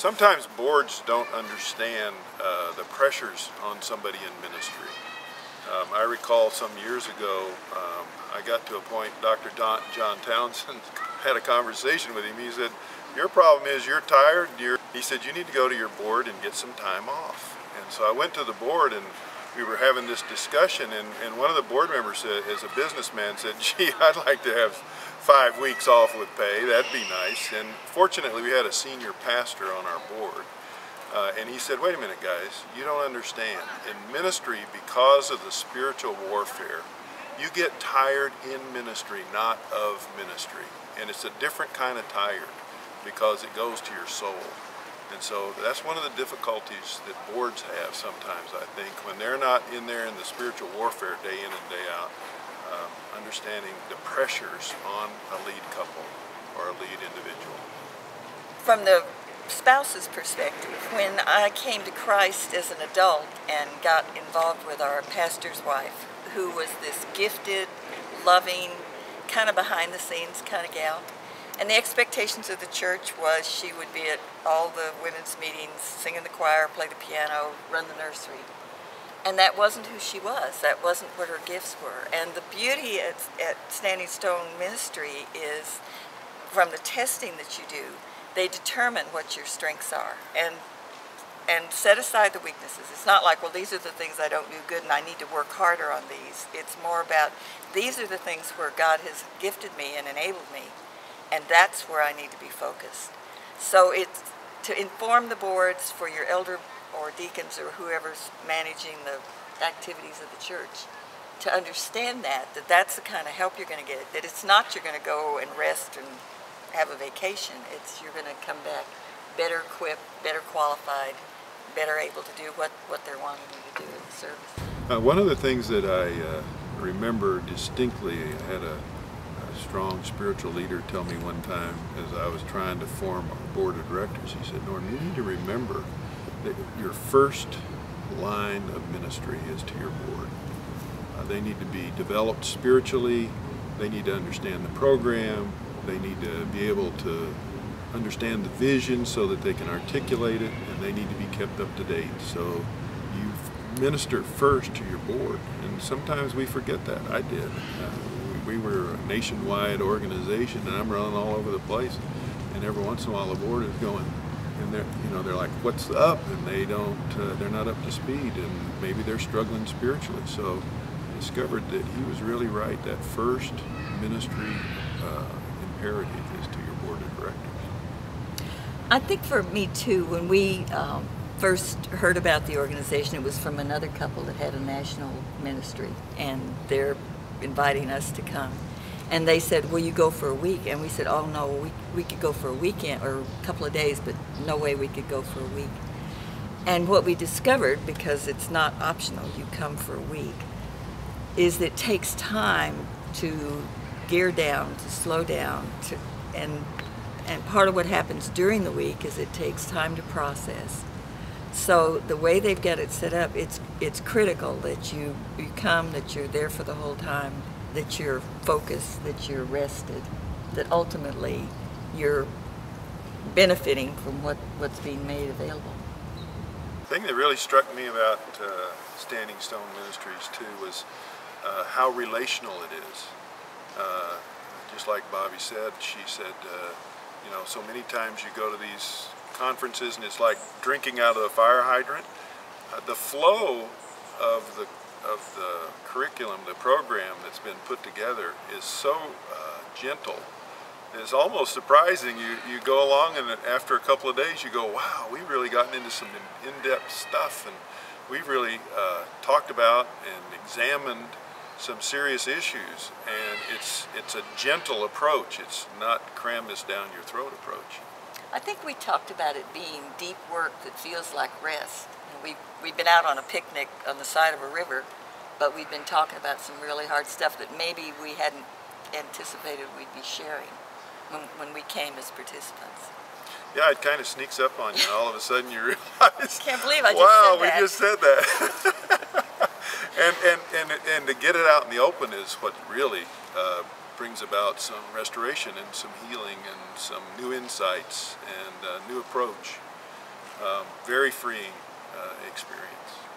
Sometimes boards don't understand the pressures on somebody in ministry. I recall some years ago, I got to a point, Dr. John Townsend had a conversation with him. He said, your problem is you're tired. He said, you need to go to your board and get some time off. And so I went to the board and we were having this discussion, and one of the board members said, as a businessman, said, gee, I'd like to have 5 weeks off with pay. That'd be nice. And fortunately, we had a senior pastor on our board. And he said, wait a minute, guys, you don't understand. In ministry, because of the spiritual warfare, you get tired in ministry, not of ministry. And it's a different kind of tired because it goes to your soul. And so that's one of the difficulties that boards have sometimes, I think, when they're not in there in the spiritual warfare day in and day out, understanding the pressures on a lead couple or a lead individual. From the spouse's perspective, when I came to Christ as an adult and got involved with our pastor's wife, who was this gifted, loving, kind of behind the scenes kind of gal, and the expectations of the church was she would be at all the women's meetings, sing in the choir, play the piano, run the nursery. And that wasn't who she was. That wasn't what her gifts were. And the beauty at Standing Stone Ministry is, from the testing that you do, they determine what your strengths are and set aside the weaknesses. It's not like, well, these are the things I don't do good and I need to work harder on these. It's more about, these are the things where God has gifted me and enabled me, and that's where I need to be focused. So it's to inform the boards for your elder or deacons or whoever's managing the activities of the church to understand that that's the kind of help you're going to get. That it's not you're going to go and rest and have a vacation. It's you're going to come back better equipped, better qualified, better able to do what they're wanting you to do in the service. One of the things that I remember distinctly, I had a strong spiritual leader tell me one time as I was trying to form a board of directors. He said, Norm, you need to remember that your first line of ministry is to your board. They need to be developed spiritually. They need to understand the program. They need to be able to understand the vision so that they can articulate it, and they need to be kept up to date. So you minister first to your board, and sometimes we forget that. I did. We were a nationwide organization, and I'm running all over the place, and every once in a while the board is going, and they're like, what's up? And they're not up to speed, and maybe they're struggling spiritually. So I discovered that he was really right. That first ministry imperative is to your board of directors. I think for me too, when we first heard about the organization, it was from another couple that had a national ministry, and they're inviting us to come. And they said, will you go for a week? And we said, oh no, we could go for a weekend or a couple of days, but no way we could go for a week. And what we discovered, because it's not optional, you come for a week, is that it takes time to gear down, to slow down, and part of what happens during the week is it takes time to process. So the way they've got it set up, it's critical that you come, that you're there for the whole time, that you're focused, that you're rested, that ultimately you're benefiting from what's being made available. The thing that really struck me about Standing Stone Ministries too was how relational it is. Just like Bobbe said, she said, so many times you go to these conferences and it's like drinking out of the fire hydrant. The flow of the curriculum, the program that's been put together is so gentle. It's almost surprising. You go along and after a couple of days you go, wow, we've really gotten into some in-depth stuff, and we've really talked about and examined some serious issues, and it's a gentle approach. It's not cram this down your throat approach. I think we talked about it being deep work that feels like rest. And we've been out on a picnic on the side of a river, but we've been talking about some really hard stuff that maybe we hadn't anticipated we'd be sharing when we came as participants. Yeah, it kind of sneaks up on you, and all of a sudden you realize, can't believe I just said that. Wow, we just said that. and to get it out in the open is what really brings about some restoration and some healing and some new insights and a new approach. Very freeing experience.